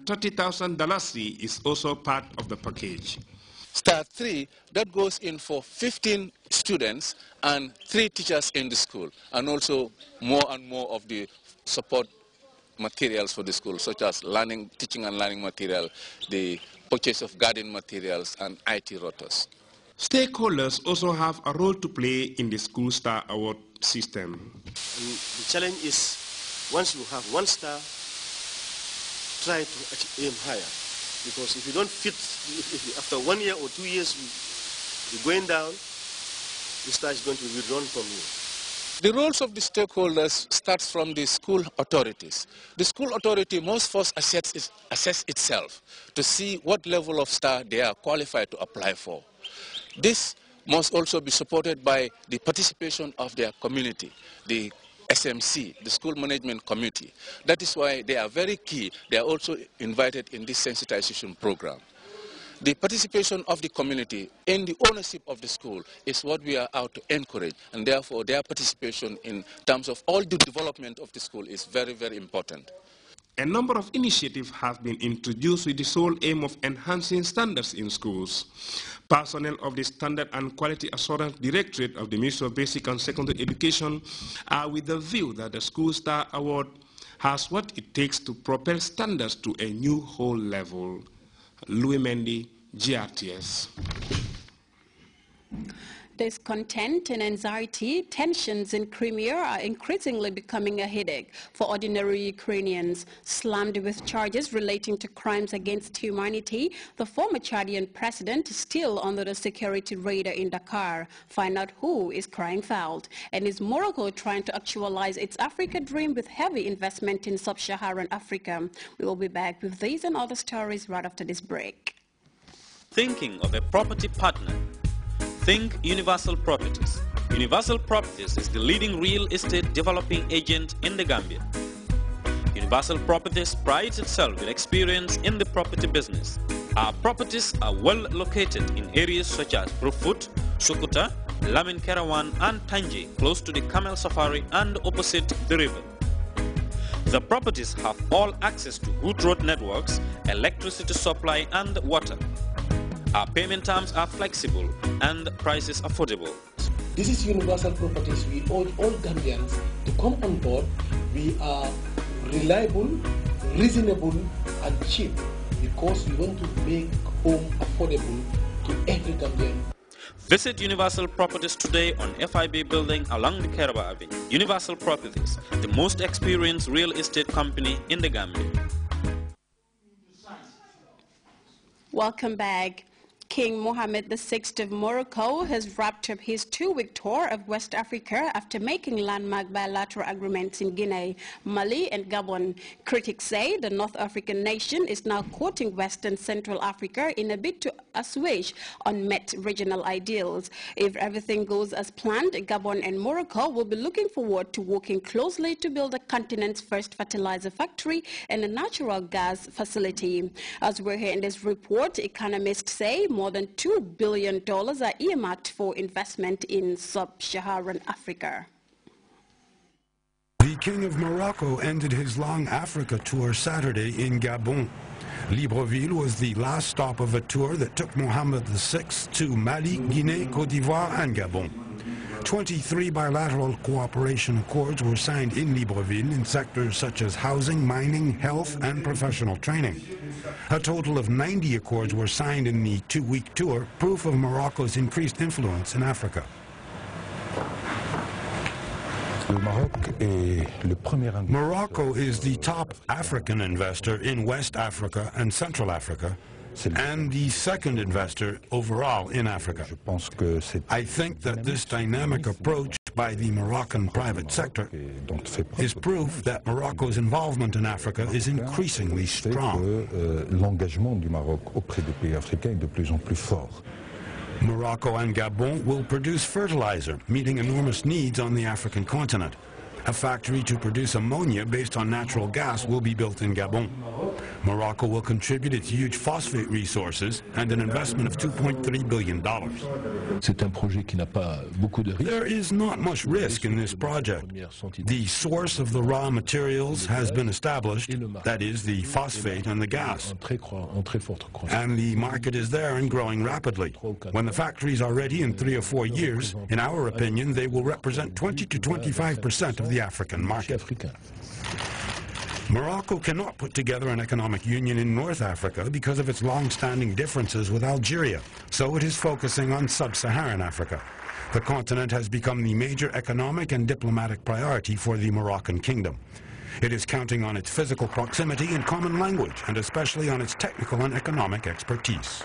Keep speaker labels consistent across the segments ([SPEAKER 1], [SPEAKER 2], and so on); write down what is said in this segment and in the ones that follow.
[SPEAKER 1] $30,000 is also part of the package.
[SPEAKER 2] Star 3, that goes in for 15 students and 3 teachers in the school, and also more and more of the support materials for the school, such as teaching and learning material, the purchase of garden materials, and IT rotors.
[SPEAKER 1] Stakeholders also have a role to play in the School Star Award system.
[SPEAKER 3] And the challenge is, once you have 1 star, try to aim higher. Because if you don't fit, if after 1 year or 2 years you're going down, the star is going to be withdrawn from you.
[SPEAKER 2] The roles of the stakeholders starts from the school authorities. The school authority must first assess itself to see what level of star they are qualified to apply for. This must also be supported by the participation of their community, the SMC, the School Management Committee. That is why they are very key. They are also invited in this sensitization program. The participation of the community in the ownership of the school is what we are out to encourage, and therefore their participation in terms of all the development of the school is very, very important.
[SPEAKER 1] A number of initiatives have been introduced with the sole aim of enhancing standards in schools. Personnel of the Standard and Quality Assurance Directorate of the Ministry of Basic and Secondary Education are with the view that the School Star Award has what it takes to propel standards to a new whole level. Louis Mendy, Grts.
[SPEAKER 4] Discontent and anxiety, tensions in Crimea are increasingly becoming a headache for ordinary Ukrainians. Slammed with charges relating to crimes against humanity, the former Chadian president is still under the security radar in Dakar. Find out who is crying foul. And is Morocco trying to actualize its Africa dream with heavy investment in sub-Saharan Africa? We will be back with these and other stories right after this break.
[SPEAKER 5] Thinking of a property partner? Think Universal Properties. Universal Properties is the leading real estate developing agent in the Gambia. Universal Properties prides itself with experience in the property business. Our properties are well located in areas such as Brufut, Sukuta, Lamin Kerawan and Tanji, close to the Camel Safari and opposite the river. The properties have all access to good road networks, electricity supply and water. Our payment terms are flexible and prices affordable.
[SPEAKER 6] This is Universal Properties. We urge all Gambians to come on board. We are reliable, reasonable and cheap because we want to make home affordable to every Gambian.
[SPEAKER 5] Visit Universal Properties today on FIB building along the Keraba Avenue. Universal Properties, the most experienced real estate company in the Gambia.
[SPEAKER 4] Welcome back. King Mohammed VI of Morocco has wrapped up his 2-week tour of West Africa after making landmark bilateral agreements in Guinea, Mali and Gabon. Critics say the North African nation is now courting West and Central Africa in a bid to assuage unmet regional ideals. If everything goes as planned, Gabon and Morocco will be looking forward to working closely to build the continent's first fertilizer factory and a natural gas facility. As we hear in this report, economists say more than $2 billion are earmarked for investment in sub-Saharan Africa.
[SPEAKER 7] The King of Morocco ended his long Africa tour Saturday in Gabon. Libreville was the last stop of a tour that took Mohammed VI to Mali, Guinea, Côte d'Ivoire and Gabon. 23 bilateral cooperation accords were signed in Libreville in sectors such as housing, mining, health and professional training. A total of 90 accords were signed in the 2-week tour, proof of Morocco's increased influence in Africa. Morocco is the top African investor in West Africa and Central Africa, and the second investor overall in Africa. I think that this dynamic approach by the Moroccan private sector is proof that Morocco's involvement in Africa is increasingly strong. Morocco and Gabon will produce fertilizer, meeting enormous needs on the African continent. A factory to produce ammonia based on natural gas will be built in Gabon. Morocco will contribute its huge phosphate resources and an investment of $2.3 billion. There is not much risk in this project. The source of the raw materials has been established, that is, the phosphate and the gas. And the market is there and growing rapidly. When the factories are ready in 3 or 4 years, in our opinion, they will represent 20 to 25% of the African market. Morocco cannot put together an economic union in North Africa because of its long-standing differences with Algeria, so it is focusing on sub-Saharan Africa. The continent has become the major economic and diplomatic priority for the Moroccan kingdom. It is counting on its physical proximity and common language, and especially on its technical and economic expertise.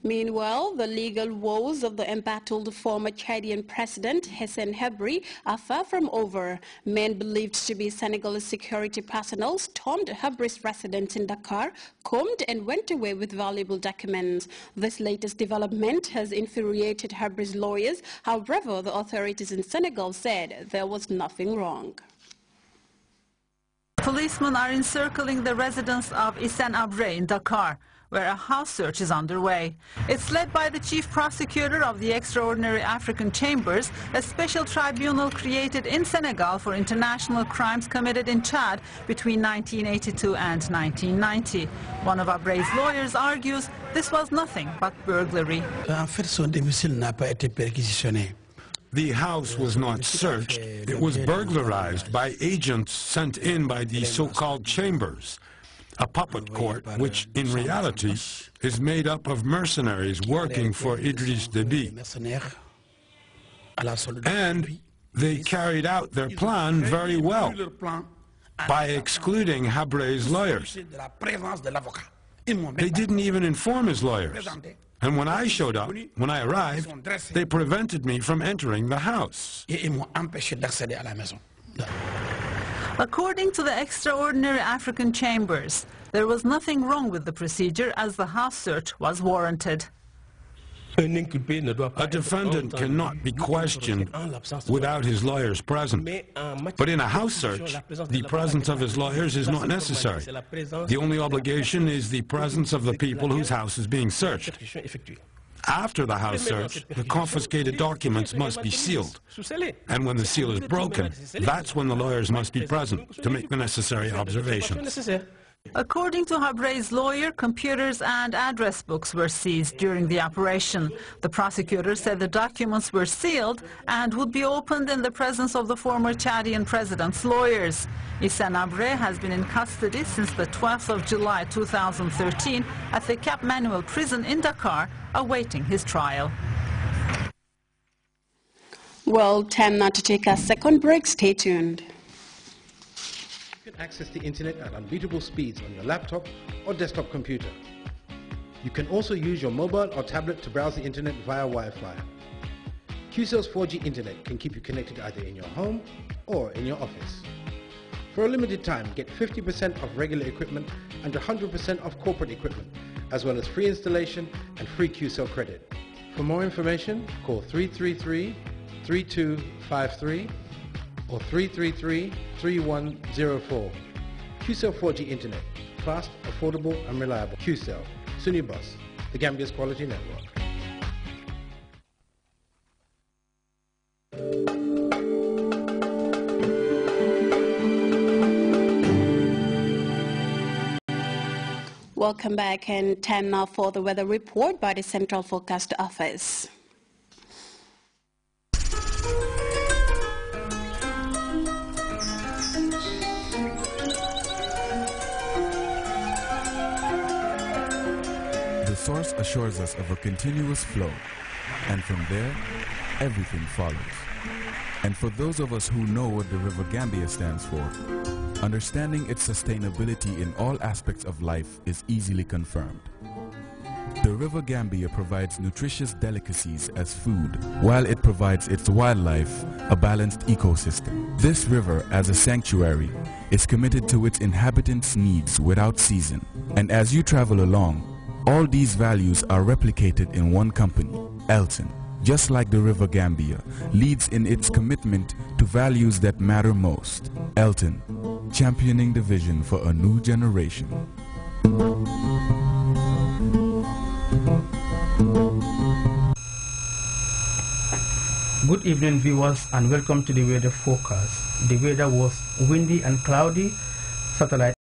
[SPEAKER 4] Meanwhile, the legal woes of the embattled former Chadian president Hissène Habré are far from over. Men believed to be Senegalese security personnel stormed Habré's residence in Dakar, combed and went away with valuable documents. This latest development has infuriated Habré's lawyers. However, the authorities in Senegal said there was nothing wrong.
[SPEAKER 8] Policemen are encircling the residence of Hissène Habré in Dakar, where a house search is underway. It's led by the chief prosecutor of the Extraordinary African Chambers, a special tribunal created in Senegal for international crimes committed in Chad between 1982 and 1990. One of Habré's lawyers argues this was nothing but burglary.
[SPEAKER 7] The house was not searched, it was burglarized by agents sent in by the so-called chambers, a puppet court which in reality is made up of mercenaries working for Idriss Déby. And they carried out their plan very well by excluding Habré's lawyers. They didn't even inform his lawyers. And when I showed up, when I arrived, they prevented me from entering the house.
[SPEAKER 8] According to the Extraordinary African Chambers, there was nothing wrong with the procedure as the house search was warranted.
[SPEAKER 7] A defendant cannot be questioned without his lawyers present. But in a house search, the presence of his lawyers is not necessary. The only obligation is the presence of the people whose house is being searched. After the house search, the confiscated documents must be sealed. And when the seal is broken, that's when the lawyers must be present to make the necessary observations.
[SPEAKER 8] According to Habré's lawyer, computers and address books were seized during the operation. The prosecutor said the documents were sealed and would be opened in the presence of the former Chadian president's lawyers. Hissène Habré has been in custody since the 12th of July 2013 at the Cap Manuel prison in Dakar, awaiting his trial.
[SPEAKER 4] Well, time now to take our second break. Stay tuned.
[SPEAKER 9] You can access the internet at unbeatable speeds on your laptop or desktop computer. You can also use your mobile or tablet to browse the internet via Wi-Fi. QCell's 4G internet can keep you connected either in your home or in your office. For a limited time, get 50% off regular equipment and 100% off corporate equipment, as well as free installation and free QCell credit. For more information, call 333-3253 or 333-3104. QCell 4G Internet. Fast, affordable and reliable. QCell. Sunibus. The Gambia's quality network.
[SPEAKER 4] Welcome back, and time now for the weather report by the Central Forecast Office.
[SPEAKER 10] The source assures us of a continuous flow, and from there, everything follows. And for those of us who know what the River Gambia stands for, understanding its sustainability in all aspects of life is easily confirmed. The River Gambia provides nutritious delicacies as food, while it provides its wildlife a balanced ecosystem. This river, as a sanctuary, is committed to its inhabitants' needs without season. And as you travel along, all these values are replicated in one company, Elton, just like the River Gambia, leads in its commitment to values that matter most. Elton, championing the vision for a new generation.
[SPEAKER 11] Good evening, viewers, and welcome to the weather forecast. The weather was windy and cloudy. Satellite